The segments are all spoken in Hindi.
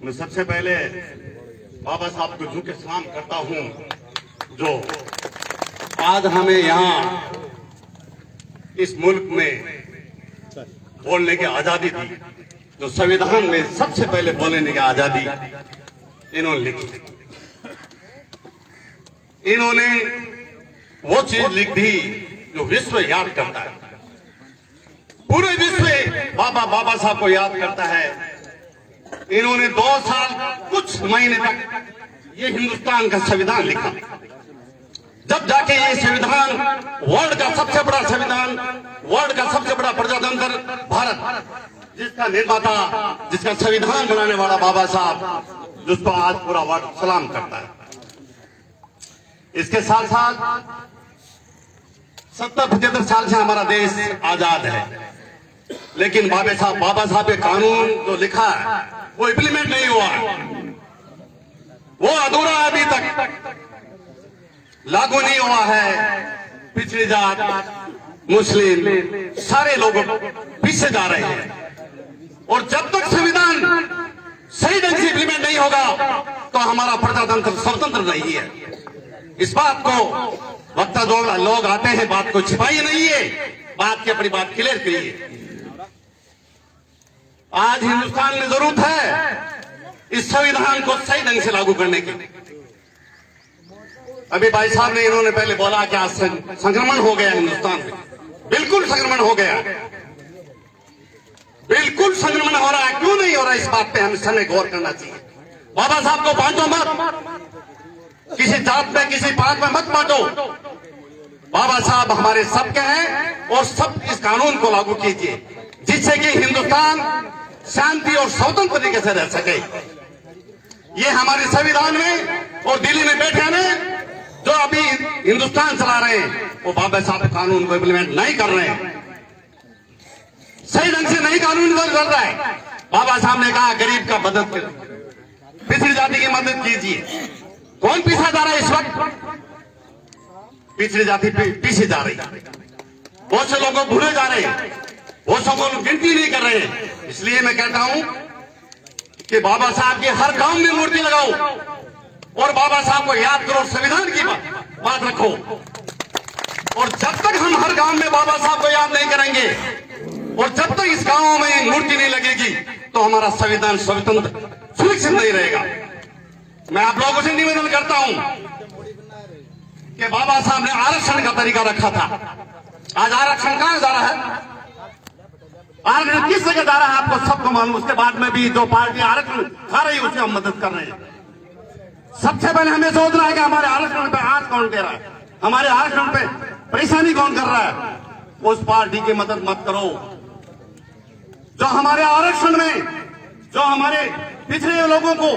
मैं सबसे पहले बाबा साहब को झुक के सलाम करता हूं, जो आज हमें यहाँ इस मुल्क में बोलने की आजादी दी, जो संविधान में सबसे पहले बोलने की आजादी इन्होंने लिखी। इन्होंने वो चीज लिख दी जो विश्व याद करता है। पूरे विश्व बाबा साहब को याद करता है। इन्होंने 2 साल कुछ महीने तक ये हिंदुस्तान का संविधान लिखा। जब जाके ये संविधान वर्ल्ड का सबसे बड़ा संविधान, वर्ल्ड का सबसे बड़ा प्रजातंत्र भारत, जिसका निर्माता, जिसका संविधान बनाने वाला बाबा साहब, जिसको आज पूरा वर्ल्ड सलाम करता है। इसके साथ साथ 70-75 साल से हमारा देश आजाद है, लेकिन बाबा साहब के कानून जो लिखा है वो इम्प्लीमेंट नहीं हुआ, वो अधूरा अभी तक लागू नहीं हुआ है। पिछड़ी जात, मुस्लिम, सारे लोग पीछे जा रहे हैं। और जब तक संविधान सही ढंग से इम्प्लीमेंट नहीं होगा तो हमारा प्रजातंत्र स्वतंत्र नहीं है। इस बात को वक्ता जो लोग आते हैं, बात को छिपाई नहीं है, बात की अपनी बात क्लियर करिए। आज हिंदुस्तान में जरूरत है इस संविधान को सही ढंग से लागू करने की। अभी भाई साहब ने इन्होंने पहले बोला कि आज संक्रमण हो गया हिंदुस्तान में। बिल्कुल संक्रमण हो गया, बिल्कुल संक्रमण हो रहा है। क्यों नहीं हो रहा, इस बात पे हमें समय गौर करना चाहिए। बाबा साहब को बांटो मत, किसी जात में, किसी पात में मत बांटो। बाबा साहब हमारे सबके हैं और सब इस कानून को लागू कीजिए, जिससे कि हिंदुस्तान शांति और स्वतंत्र तरीके से रह सके। ये हमारे संविधान में और दिल्ली में बैठे हैं जो अभी हिंदुस्तान चला रहे हैं, वो बाबा साहब कानून को इम्प्लीमेंट नहीं कर रहे हैं, सही ढंग से नहीं कानून कर रहा है। बाबा साहब ने कहा गरीब का मदद करो, पिछड़ी जाति की मदद कीजिए। कौन पीछा जा रहा है इस वक्त? पिछड़ी जाति पीछे जा रही है, बहुत से लोगों भूले जा रहे हैं, बहुत से लोग गिनती नहीं कर रहे हैं। इसलिए मैं कहता हूं कि बाबा साहब के हर गांव में मूर्ति लगाओ और बाबा साहब को याद करो, संविधान की बात रखो। और जब तक हम हर गांव में बाबा साहब को याद नहीं करेंगे और जब तक इस गांव में मूर्ति नहीं लगेगी तो हमारा संविधान स्वतंत्र सुरक्षित नहीं रहेगा। मैं आप लोगों से निवेदन करता हूं कि बाबा साहब ने आरक्षण का तरीका रखा था। आज आरक्षण कहां जा रहा है? आरक्षण किस जगह जा रहा है आपको सबको मालूम। उसके बाद में भी जो पार्टी आरक्षण खा रही है उसे हम मदद कर रहे हैं। सबसे पहले हमें सोचना है कि हमारे आरक्षण पे हाथ कौन दे रहा है, हमारे आरक्षण पे परेशानी कौन कर रहा है। उस पार्टी की मदद मत करो जो हमारे आरक्षण में, जो हमारे पिछड़े लोगों को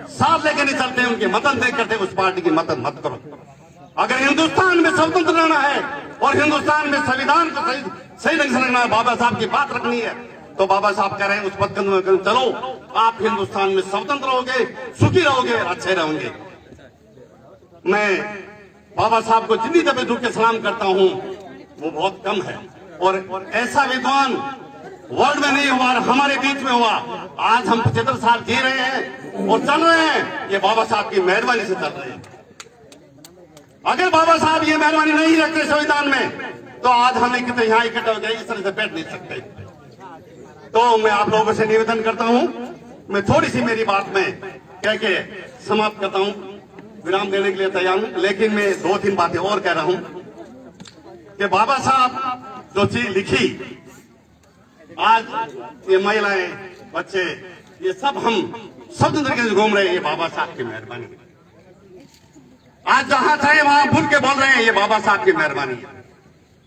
साथ लेके नहीं चलते, उनकी मदद नहीं करते, उस पार्टी की मदद मत करो। अगर हिंदुस्तान में स्वतंत्र रहना है और हिंदुस्तान में संविधान को सही ढंग से रखना है, बाबा साहब की बात रखनी है, तो बाबा साहब कह रहे हैं उस पथ में चलो। आप हिंदुस्तान में स्वतंत्र रहोगे, सुखी रहोगे, अच्छे रहोगे। मैं बाबा साहब को जितनी दफे झुक के सलाम करता हूं वो बहुत कम है। और ऐसा विद्वान वर्ल्ड में नहीं हुआ, हमारे बीच में हुआ। आज हम 75 साल जी रहे हैं और चल रहे हैं, ये बाबा साहब की मेहरबानी से चल रहे हैं। अगर बाबा साहब ये मेहरबानी नहीं रखते संविधान में तो आज हम कितने यहाँ इकट्ठे हो गए, इस तरह से बैठ नहीं सकते। तो मैं आप लोगों से निवेदन करता हूं, मैं थोड़ी सी मेरी बात में कह के समाप्त करता हूं, विराम देने के लिए तैयार हूं। लेकिन मैं 2-3 बातें और कह रहा हूं कि बाबा साहब जो चीज लिखी, आज ये महिलाएं, बच्चे, ये सब हम सब तरीके से घूम रहे हैं, ये बाबा साहब की मेहरबानी है। आज जहां चाहे वहां भूल के बोल रहे हैं, ये बाबा साहब की मेहरबानी है।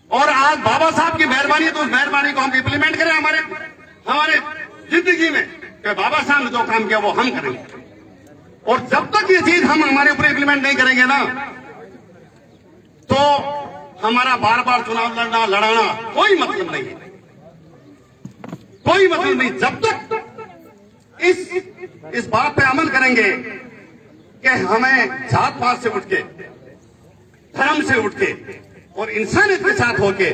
और आज बाबा साहब की मेहरबानी है तो उस मेहरबानी को हम इम्प्लीमेंट करें हमारे जिंदगी में, कि बाबा साहब ने जो काम किया वो हम करेंगे। और जब तक ये चीज हम हमारे ऊपर इम्प्लीमेंट नहीं करेंगे ना, तो हमारा बार बार चुनाव लड़ाना कोई मतलब नहीं है, कोई मतलब नहीं। जब तक इस बात पे अमल करेंगे कि हमें जात पात से उठ के, धर्म से उठ के और इंसानियत के साथ होके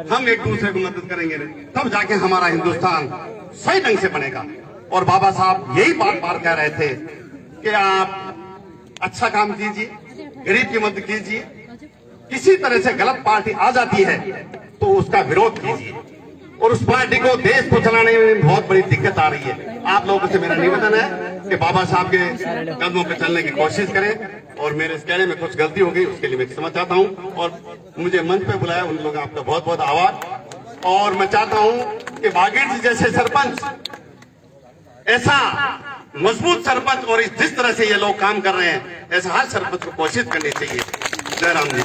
हम एक दूसरे को मदद करेंगे, तब जाके हमारा हिंदुस्तान सही ढंग से बनेगा। और बाबा साहब यही बार बार कह रहे थे कि आप अच्छा काम कीजिए, गरीब की मदद कीजिए, किसी तरह से गलत पार्टी आ जाती है तो उसका विरोध कीजिए, और उस पार्टी को देश को चलाने में बहुत बड़ी दिक्कत आ रही है। आप लोगों से मेरा निवेदन है कि बाबा साहब के कदमों पर चलने की कोशिश करें, और मेरे इस कहने में कुछ गलती हो गई उसके लिए मैं क्षमा चाहता हूं, और मुझे मंच पे बुलाया उन लोगों का आपका बहुत बहुत आभार। और मैं चाहता हूं कि बागेड़ जी जैसे सरपंच, ऐसा मजबूत सरपंच, और जिस तरह से ये लोग काम कर रहे हैं ऐसा हर सरपंच को कोशिश करनी चाहिए। जय राम जी।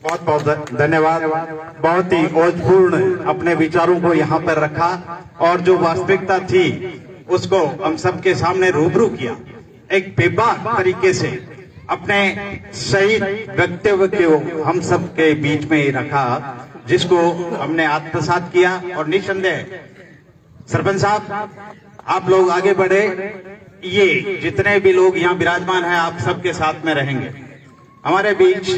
बहुत बहुत धन्यवाद। बहुत ही ओजपूर्ण अपने विचारों को यहाँ पर रखा और जो वास्तविकता थी उसको हम सबके सामने रूबरू किया, एक बेबाक तरीके से अपने सही वक्तव्य को हम सब के बीच में ही रखा, जिसको हमने आत्मसात किया। और निसंदेह सरपंच साहब, आप लोग आगे बढ़े, ये जितने भी लोग यहाँ विराजमान हैं आप सबके साथ में रहेंगे हमारे बीच।